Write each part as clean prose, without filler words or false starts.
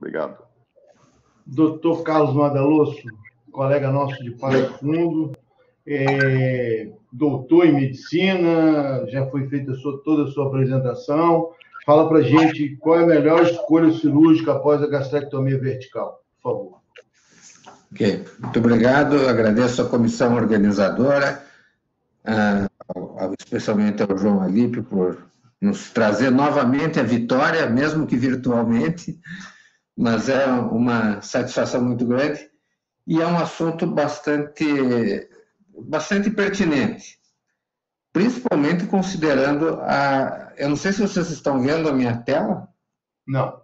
Obrigado. Doutor Carlos Madalosso, colega nosso de Passo Fundo, doutor em medicina, já foi feita toda a sua apresentação. Fala para a gente qual é a melhor escolha cirúrgica após a gastrectomia vertical, por favor. Ok, muito obrigado. Agradeço a comissão organizadora, especialmente ao João Alípio, por nos trazer novamente a vitória, mesmo que virtualmente, mas é uma satisfação muito grande e é um assunto bastante pertinente, principalmente considerando eu não sei se vocês estão vendo a minha tela. Não.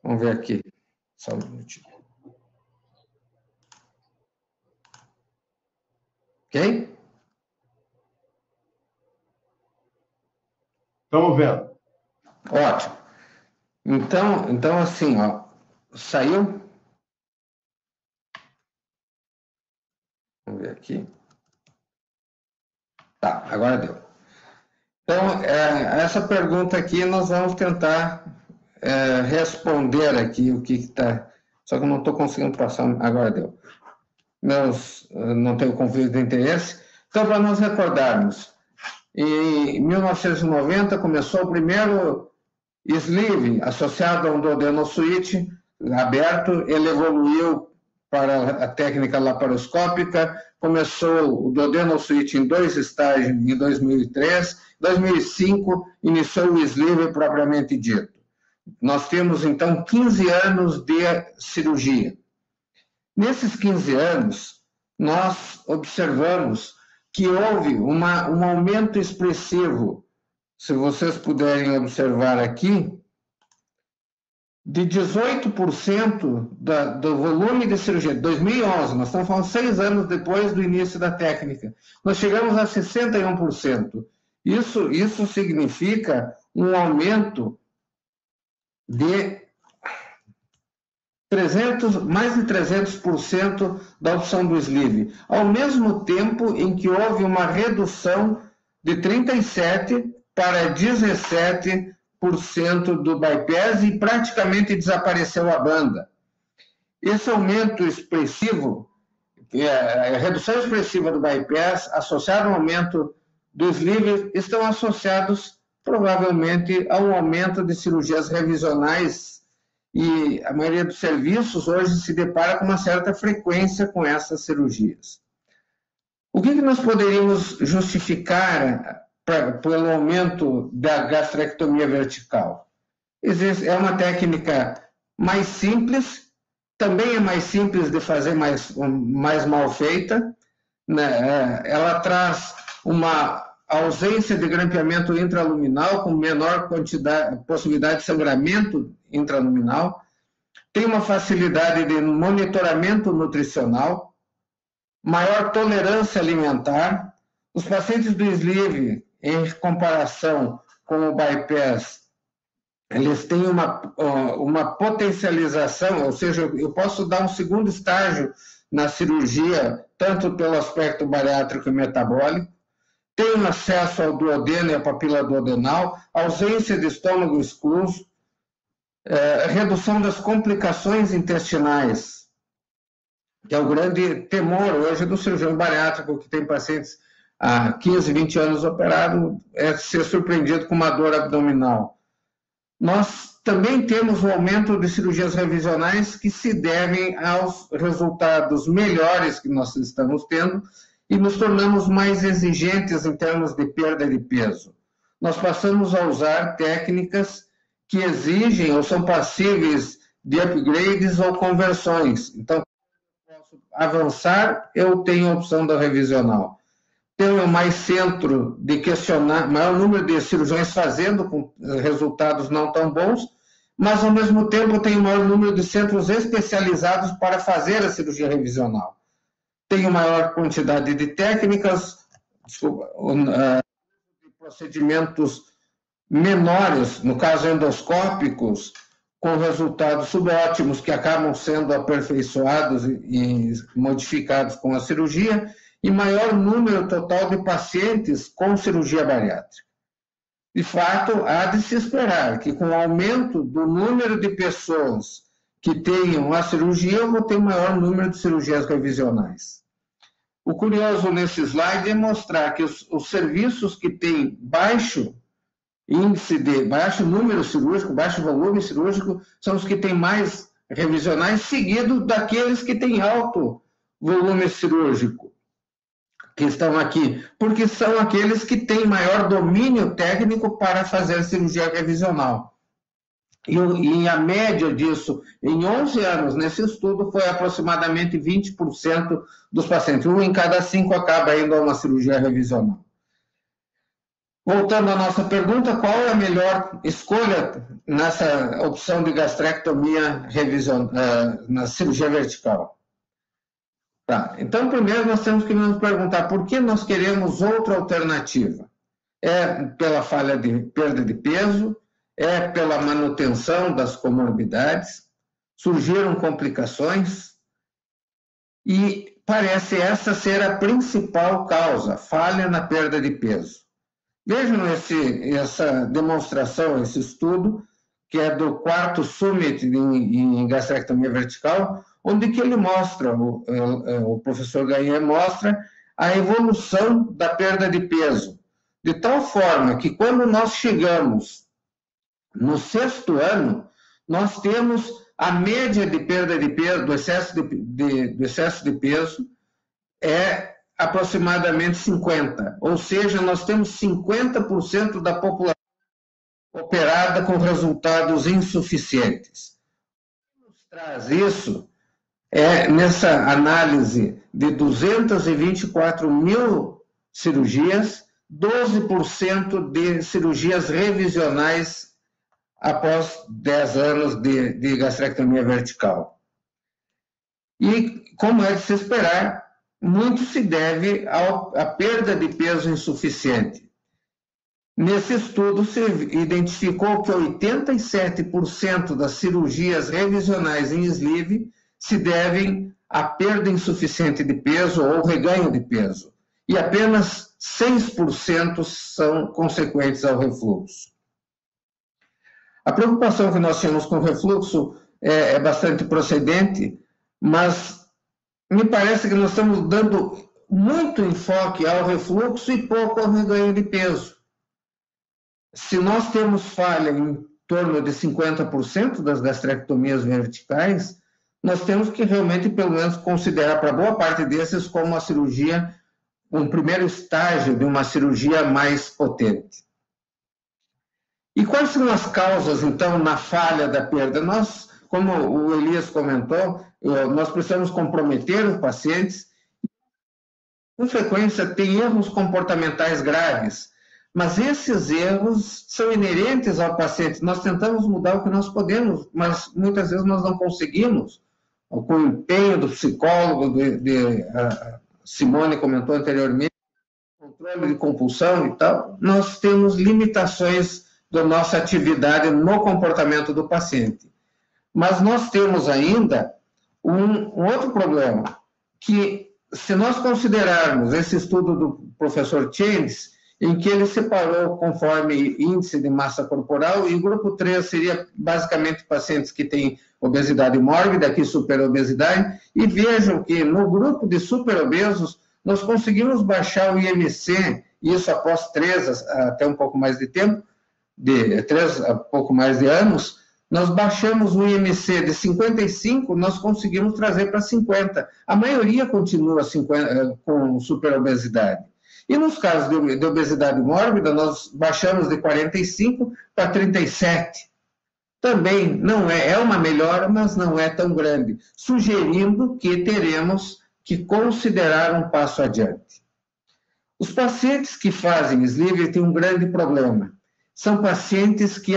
Vamos ver aqui, só um minutinho. Ok? Estamos vendo. Ótimo. Então assim, ó, saiu? Vamos ver aqui. Tá, agora deu. Então, essa pergunta aqui nós vamos tentar responder aqui o que está... Só que eu não estou conseguindo passar... Agora deu. Não tenho conflito de interesse. Então, para nós recordarmos, em 1990 começou o primeiro sleeve associado a um duodenosuíte aberto, ele evoluiu para a técnica laparoscópica, começou o duodenosuíte em 2 estágios em 2003, em 2005 iniciou o sleeve propriamente dito. Nós temos, então, 15 anos de cirurgia. Nesses 15 anos, nós observamos que houve um aumento expressivo, se vocês puderem observar aqui, de 18% do volume de cirurgia. De 2011, nós estamos falando 6 anos depois do início da técnica. Nós chegamos a 61%. Isso significa um aumento de mais de 300% da opção do sleeve, ao mesmo tempo em que houve uma redução de 37% para 17% do bypass e praticamente desapareceu a banda. Esse aumento expressivo, a redução expressiva do bypass, associado ao aumento do sleeve, estão associados provavelmente a um aumento de cirurgias revisionais, e a maioria dos serviços hoje se depara com uma certa frequência com essas cirurgias. O que nós poderíamos justificar pelo aumento da gastrectomia vertical? É uma técnica mais simples, também é mais simples de fazer, mais mal feita, né? Ela traz uma ausência de grampeamento intraluminal, com menor possibilidade de sangramento intraluminal, tem uma facilidade de monitoramento nutricional, maior tolerância alimentar. Os pacientes do sleeve, em comparação com o bypass, eles têm uma potencialização, ou seja, eu posso dar um segundo estágio na cirurgia, tanto pelo aspecto bariátrico e metabólico, tem acesso ao duodeno e à papila duodenal, ausência de estômago excluso, redução das complicações intestinais, que é o grande temor hoje do cirurgião bariátrico, que tem pacientes há 15, 20 anos operado, é ser surpreendido com uma dor abdominal. Nós também temos o aumento de cirurgias revisionais que se devem aos resultados melhores que nós estamos tendo e nos tornamos mais exigentes em termos de perda de peso. Nós passamos a usar técnicas que exigem ou são passíveis de upgrades ou conversões. Então, posso avançar, eu tenho a opção da revisional. Tenho mais centro de questionar, maior número de cirurgiões fazendo com resultados não tão bons, mas, ao mesmo tempo, tenho maior número de centros especializados para fazer a cirurgia revisional. Tenho maior quantidade de técnicas, procedimentos menores, no caso endoscópicos, com resultados subótimos que acabam sendo aperfeiçoados e modificados com a cirurgia, e maior número total de pacientes com cirurgia bariátrica. De fato, há de se esperar que, com o aumento do número de pessoas que tenham a cirurgia, eu vou ter maior número de cirurgias revisionais. O curioso nesse slide é mostrar que os serviços que têm baixo índice baixo número cirúrgico, baixo volume cirúrgico, são os que têm mais revisionais, seguido daqueles que têm alto volume cirúrgico, que estão aqui, porque são aqueles que têm maior domínio técnico para fazer cirurgia revisional. E a média disso, em 11 anos, nesse estudo, foi aproximadamente 20% dos pacientes. 1 em cada 5 acaba indo a uma cirurgia revisional. Voltando à nossa pergunta, qual é a melhor escolha nessa opção de gastrectomia na cirurgia vertical? Tá. Então, primeiro nós temos que nos perguntar por que nós queremos outra alternativa. É pela falha de perda de peso? É pela manutenção das comorbidades? Surgiram complicações? E parece essa ser a principal causa, falha na perda de peso. Vejam essa demonstração, esse estudo, que é do 4º Summit em gastrectomia vertical, onde que ele mostra, o professor Gagné mostra a evolução da perda de peso, de tal forma que quando nós chegamos no 6º ano, nós temos a média de perda de peso, do excesso de peso, é aproximadamente 50%, ou seja, nós temos 50% da população operada com resultados insuficientes. O que nos traz isso é, nessa análise de 224 mil cirurgias, 12% de cirurgias revisionais após 10 anos de gastrectomia vertical. E, como é de se esperar, muito se deve à perda de peso insuficiente. Nesse estudo, se identificou que 87% das cirurgias revisionais em sleeve se devem à perda insuficiente de peso ou reganho de peso, e apenas 6% são consequentes ao refluxo. A preocupação que nós tínhamos com o refluxo é bastante procedente, mas me parece que nós estamos dando muito enfoque ao refluxo e pouco ao reganho de peso. Se nós temos falha em torno de 50% das gastrectomias verticais, nós temos que realmente, pelo menos, considerar para boa parte desses como uma cirurgia, um primeiro estágio de uma cirurgia mais potente. E quais são as causas, então, na falha da perda? Nós, como o Elias comentou, nós precisamos comprometer os pacientes. Com frequência, tem erros comportamentais graves, mas esses erros são inerentes ao paciente. Nós tentamos mudar o que nós podemos, mas muitas vezes nós não conseguimos. Com o empenho do psicólogo, a Simone comentou anteriormente, controle de compulsão e tal, nós temos limitações da nossa atividade no comportamento do paciente. Mas nós temos ainda um outro problema, que se nós considerarmos esse estudo do professor Chains, em que ele separou conforme índice de massa corporal, e o grupo 3 seria basicamente pacientes que têm obesidade mórbida, aqui superobesidade, e vejam que no grupo de superobesos, nós conseguimos baixar o IMC, isso após 3 até um pouco mais de tempo, de 3 a pouco mais de anos, nós baixamos o IMC de 55, nós conseguimos trazer para 50. A maioria continua com superobesidade. E nos casos de obesidade mórbida, nós baixamos de 45 para 37. Também não é uma melhora, mas não é tão grande, sugerindo que teremos que considerar um passo adiante. Os pacientes que fazem sleeve têm um grande problema. São pacientes que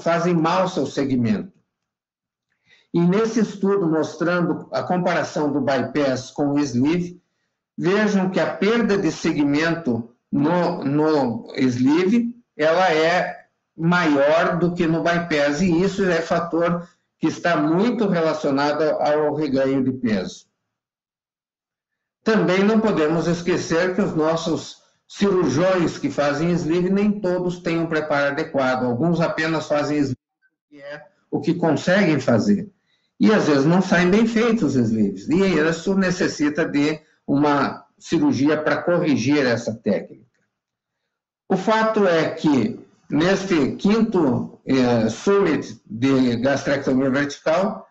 fazem mal seu segmento. E nesse estudo mostrando a comparação do bypass com o sleeve, vejam que a perda de segmento no sleeve, ela é maior do que no bypass, e isso é fator que está muito relacionado ao reganho de peso. Também não podemos esquecer que os nossos cirurgiões que fazem sleeve, nem todos têm um preparo adequado. Alguns apenas fazem sleeve, que é o que conseguem fazer. e às vezes não saem bem feitos os sleeves, e isso necessita de uma cirurgia para corrigir essa técnica. O fato é que, neste quinto Summit de gastrectomia vertical,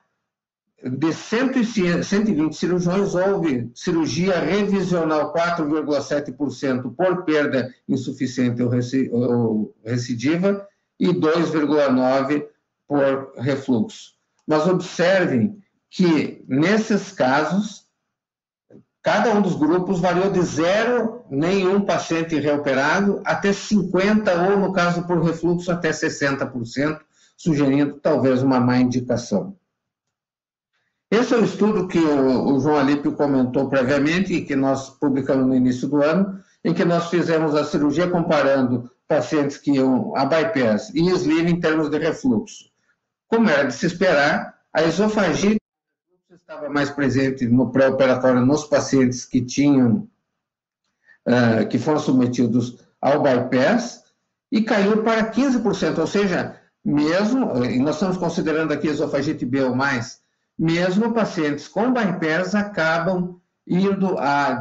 de 120 cirurgiões, houve cirurgia revisional 4,7% por perda insuficiente ou recidiva e 2,9% por refluxo. Mas observem que, nesses casos, cada um dos grupos variou de 0, nenhum paciente reoperado, até 50%, ou no caso por refluxo, até 60%, sugerindo talvez uma má indicação. Esse é o estudo que o João Alípio comentou previamente e que nós publicamos no início do ano, em que nós fizemos a cirurgia comparando pacientes que iam a bypass e sleeve em termos de refluxo. Como era de se esperar, a esofagite estava mais presente no pré-operatório nos pacientes que foram submetidos ao bypass e caiu para 15%, ou seja, mesmo, e nós estamos considerando aqui esofagite B ou mais, mesmo pacientes com bypass acabam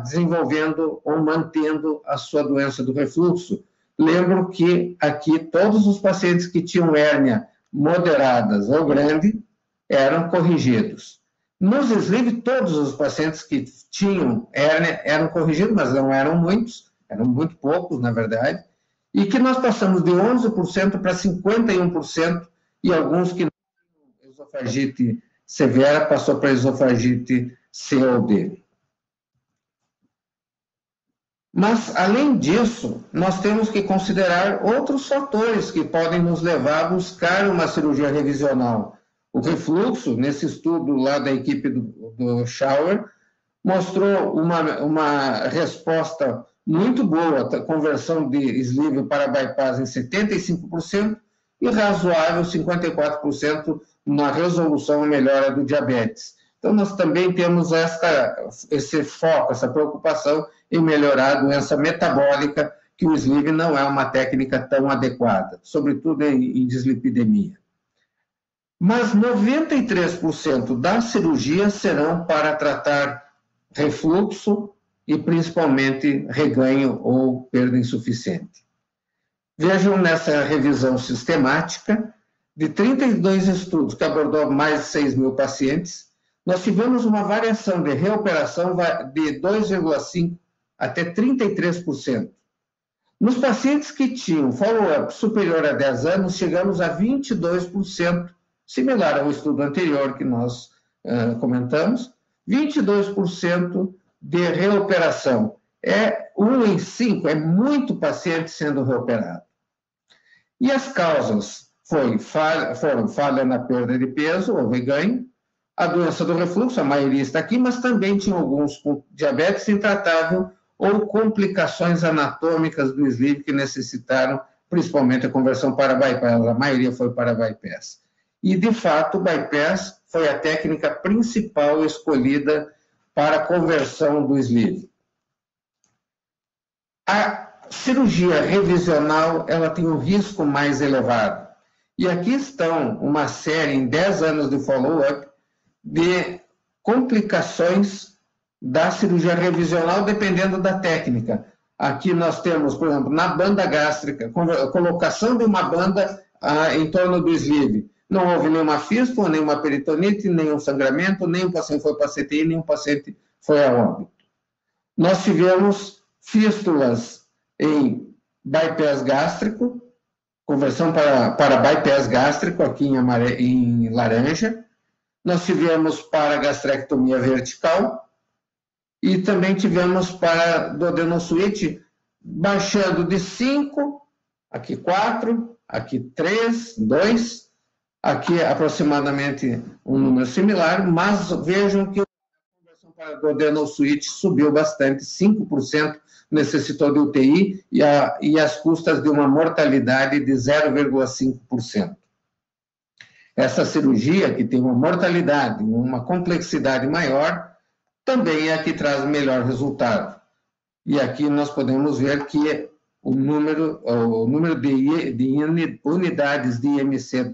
desenvolvendo ou mantendo a sua doença do refluxo. Lembro que aqui todos os pacientes que tinham hérnia moderadas ou grande eram corrigidos. Nos sleeve, todos os pacientes que tinham hérnia eram corrigidos, mas não eram muitos, eram muito poucos, na verdade, e que nós passamos de 11% para 51%, e alguns que não tinham esofagite severa passou para esofagite C ou D. Mas, além disso, nós temos que considerar outros fatores que podem nos levar a buscar uma cirurgia revisional. O refluxo, nesse estudo lá da equipe do Schauer, mostrou uma resposta muito boa, a conversão de sleeve para bypass em 75% e razoável 54% na resolução e melhora do diabetes. Então, nós também temos esse foco, essa preocupação em melhorar a doença metabólica, que o sleeve não é uma técnica tão adequada, sobretudo em dislipidemia. Mas 93% das cirurgias serão para tratar refluxo e principalmente reganho ou perda insuficiente. Vejam nessa revisão sistemática, de 32 estudos que abordou mais de 6 mil pacientes, nós tivemos uma variação de reoperação de 2,5% até 33%. Nos pacientes que tinham follow-up superior a 10 anos, chegamos a 22%, similar ao estudo anterior que nós comentamos, 22% de reoperação. É 1 em 5, é muito paciente sendo reoperado. E as causas foram falha na perda de peso ou reganho, a doença do refluxo, a maioria está aqui, mas também tinha alguns com diabetes intratável ou complicações anatômicas do sleeve que necessitaram principalmente a conversão para bypass, a maioria foi para bypass. E, de fato, o bypass foi a técnica principal escolhida para a conversão do sleeve. A cirurgia revisional, ela tem um risco mais elevado. E aqui estão uma série, em 10 anos de follow-up, de complicações da cirurgia revisional, dependendo da técnica. Aqui nós temos, por exemplo, na banda gástrica, a colocação de uma banda em torno do sleeve. Não houve nenhuma fístula, nenhuma peritonite, nenhum sangramento, nenhum paciente foi para CTI, nenhum paciente foi a óbito. Nós tivemos fístulas em bypass gástrico, conversão para bypass gástrico, aqui em laranja. Nós tivemos para gastrectomia vertical e também tivemos para duodenosuíte, baixando de 5, aqui 4, aqui 3, 2, aqui aproximadamente um número similar, mas vejam que a conversão para duodenosuíte subiu bastante, 5% necessitou de UTI e as custas de uma mortalidade de 0,5%. Essa cirurgia, que tem uma mortalidade, uma complexidade maior, também é a que traz melhor resultado. E aqui nós podemos ver que o número de unidades de IMC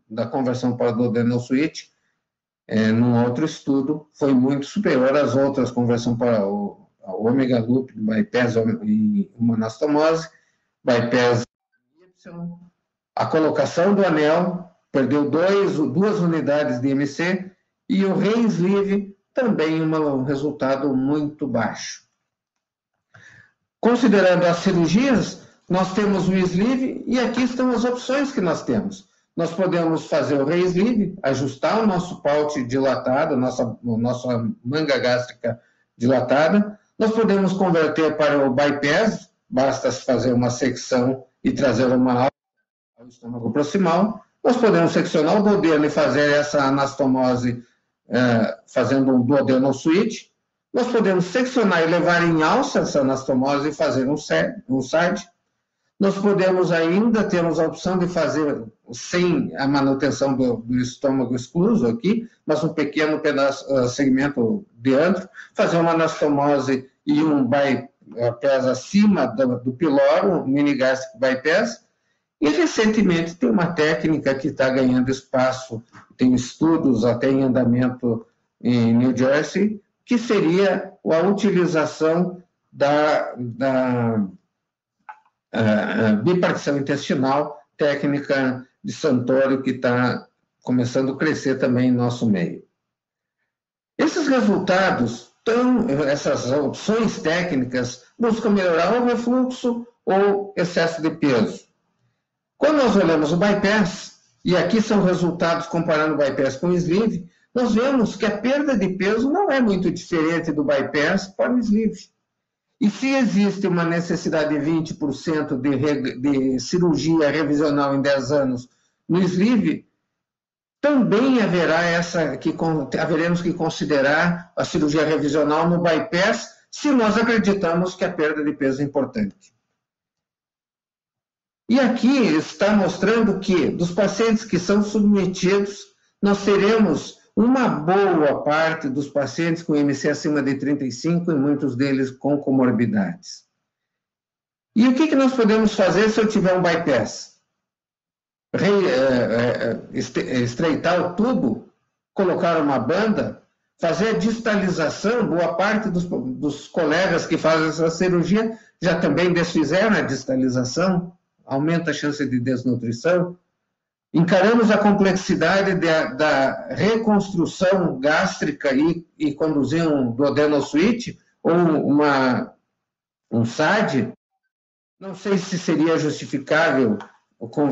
da conversão para duodenosuíte num outro estudo, foi muito superior às outras, conversão para o ômega loop, bypass e uma anastomose, bypass Y, a colocação do anel, perdeu 2 unidades de IMC, e o re-sleeve também um resultado muito baixo. Considerando as cirurgias, nós temos o sleeve e aqui estão as opções que nós temos. Nós podemos fazer o re-sleeve, ajustar o nosso paute dilatado, nossa manga gástrica dilatada. Nós podemos converter para o bypass, basta fazer uma secção e trazer uma alta ao estômago proximal. Nós podemos seccionar o duodeno e fazer essa anastomose fazendo um duodenal switch. Nós podemos seccionar e levar em alça essa anastomose e fazer um SAD. Nós podemos ainda, temos a opção de fazer sem a manutenção do estômago excluso aqui, mas um pequeno segmento de antro, fazer uma anastomose e um bypass acima do piloro, um mini gastric bypass. E recentemente tem uma técnica que está ganhando espaço, tem estudos até em andamento em New Jersey, que seria a utilização da bipartição intestinal, técnica de Santoro, que está começando a crescer também em nosso meio. Esses resultados, essas opções técnicas, buscam melhorar o refluxo ou excesso de peso. Quando nós olhamos o bypass, e aqui são resultados comparando o bypass com o sleeve, nós vemos que a perda de peso não é muito diferente do bypass para o sleeve. E se existe uma necessidade de 20% de cirurgia revisional em 10 anos no sleeve, também haveremos que considerar a cirurgia revisional no bypass, se nós acreditamos que a perda de peso é importante. E aqui está mostrando que, dos pacientes que são submetidos, nós teremos uma boa parte dos pacientes com IMC acima de 35 e muitos deles com comorbidades. E o que nós podemos fazer se eu tiver um bypass? Estreitar o tubo, colocar uma banda, fazer a distalização. Boa parte dos colegas que fazem essa cirurgia já também desfizeram a distalização, aumenta a chance de desnutrição. Encaramos a complexidade da reconstrução gástrica e conduzir um duodenal switch ou um SAD. Não sei se seria justificável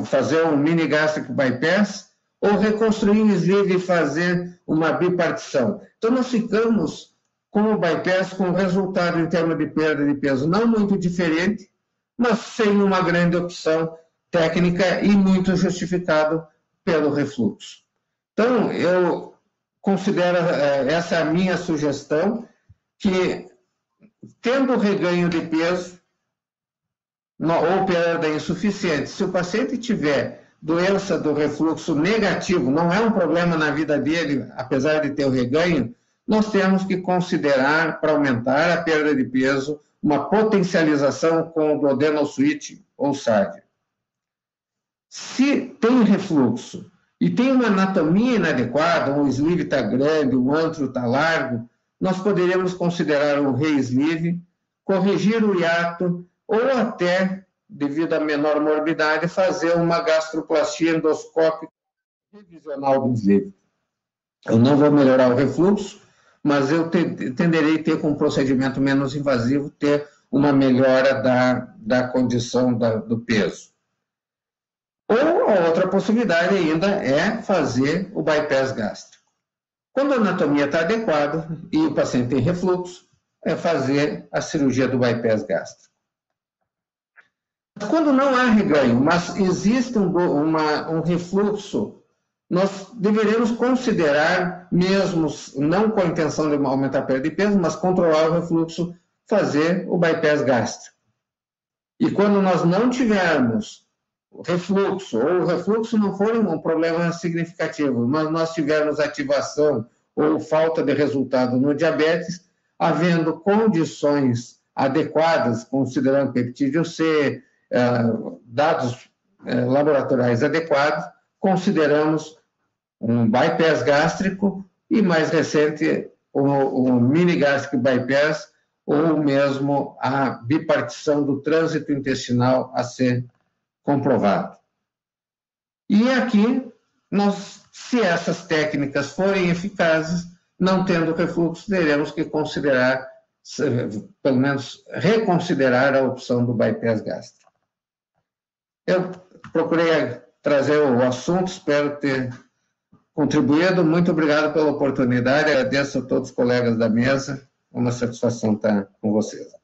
fazer um mini gastric bypass ou reconstruir o sleeve e fazer uma bipartição. Então, nós ficamos com o bypass com resultado em termos de perda de peso não muito diferente, mas sem uma grande opção técnica e muito justificado pelo refluxo. Então, eu considero, essa é a minha sugestão, que tendo reganho de peso ou perda insuficiente, se o paciente tiver doença do refluxo negativo, não é um problema na vida dele, apesar de ter o reganho, nós temos que considerar, para aumentar a perda de peso, uma potencialização com o duodenal switch ou SAD. Se tem refluxo e tem uma anatomia inadequada, um sleeve está grande, o antro está largo, nós poderíamos considerar um re-sleeve, corrigir o hiato ou até, devido à menor morbidade, fazer uma gastroplastia endoscópica revisional do sleeve. Eu não vou melhorar o refluxo, mas eu tenderei a ter, com um procedimento menos invasivo, ter uma melhora da condição do peso. Ou a outra possibilidade ainda é fazer o bypass gástrico. Quando a anatomia está adequada e o paciente tem refluxo, é fazer a cirurgia do bypass gástrico. Quando não há reganho, mas existe um refluxo, nós deveremos considerar, mesmo não com a intenção de aumentar a perda de peso, mas controlar o refluxo, fazer o bypass gástrico. E quando nós não tivermos refluxo, ou o refluxo não for um problema significativo, mas nós tivermos ativação ou falta de resultado no diabetes, havendo condições adequadas, considerando peptídeo C, dados laboratoriais adequados, consideramos um bypass gástrico e mais recente, o mini gastric bypass, ou mesmo a bipartição do trânsito intestinal a ser comprovado. E aqui, se essas técnicas forem eficazes, não tendo refluxo, teremos que considerar, pelo menos reconsiderar a opção do bypass gástrico. Eu procurei trazer o assunto, espero ter contribuído. Muito obrigado pela oportunidade, agradeço a todos os colegas da mesa, uma satisfação estar com vocês.